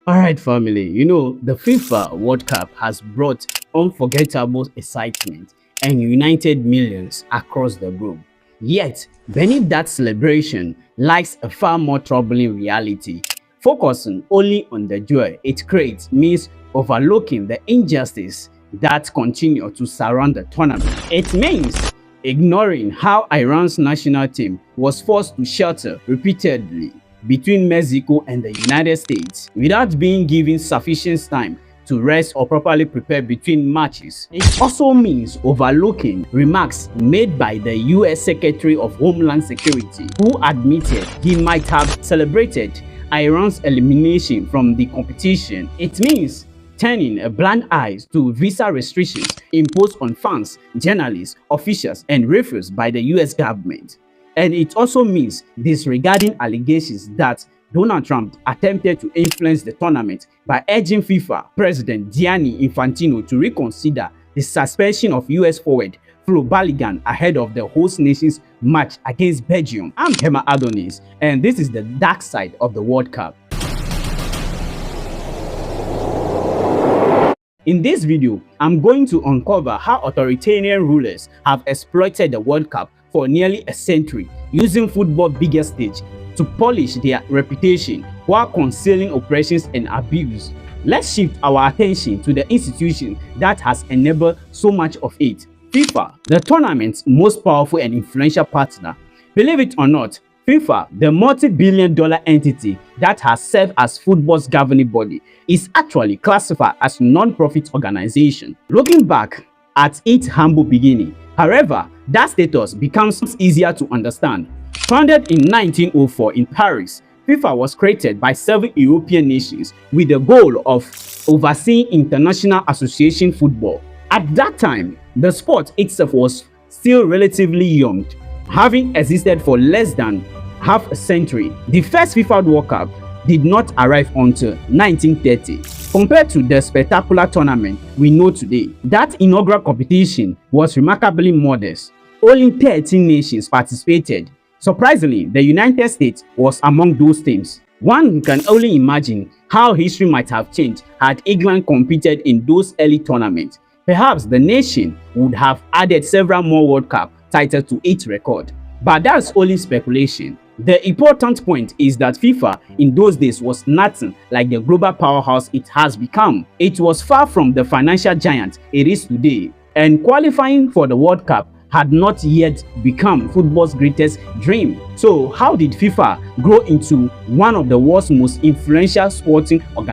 Alright family, the FIFA World Cup has brought unforgettable excitement and united millions across the globe. Yet, beneath that celebration lies a far more troubling reality. Focusing only on the joy it creates means overlooking the injustice that continue to surround the tournament. It means ignoring how Iran's national team was forced to shelter repeatedly between Mexico and the United States without being given sufficient time to rest or properly prepare between matches. It also means overlooking remarks made by the US Secretary of Homeland Security, who admitted he might have celebrated Iran's elimination from the competition. It means turning a blind eye to visa restrictions imposed on fans, journalists, officials, and referees by the US government. And it also means disregarding allegations that Donald Trump attempted to influence the tournament by urging FIFA President Gianni Infantino to reconsider the suspension of US forward Flo Balogun ahead of the host nation's match against Belgium. I'm Adonis, and this is the dark side of the World Cup. In this video, I'm going to uncover how authoritarian rulers have exploited the World Cup for nearly a century, using football's biggest stage to polish their reputation while concealing oppressions and abuse. Let's shift our attention to the institution that has enabled so much of it, FIFA, the tournament's most powerful and influential partner. Believe it or not, FIFA, the multi-billion-dollar entity that has served as football's governing body, is actually classified as a non-profit organization. Looking back at its humble beginning, however, that status becomes easier to understand. Founded in 1904 in Paris, FIFA was created by 7 European nations with the goal of overseeing international association football. At that time, the sport itself was still relatively young, having existed for less than half a century. The first FIFA World Cup did not arrive until 1930. Compared to the spectacular tournament we know today, that inaugural competition was remarkably modest. Only 13 nations participated. Surprisingly, the United States was among those teams. One can only imagine how history might have changed had England competed in those early tournaments. Perhaps the nation would have added several more World Cup titles to its record. But that's only speculation. The important point is that FIFA in those days was nothing like the global powerhouse it has become. It was far from the financial giant it is today, and qualifying for the World Cup had not yet become football's greatest dream. So how did FIFA grow into one of the world's most influential sporting organizations?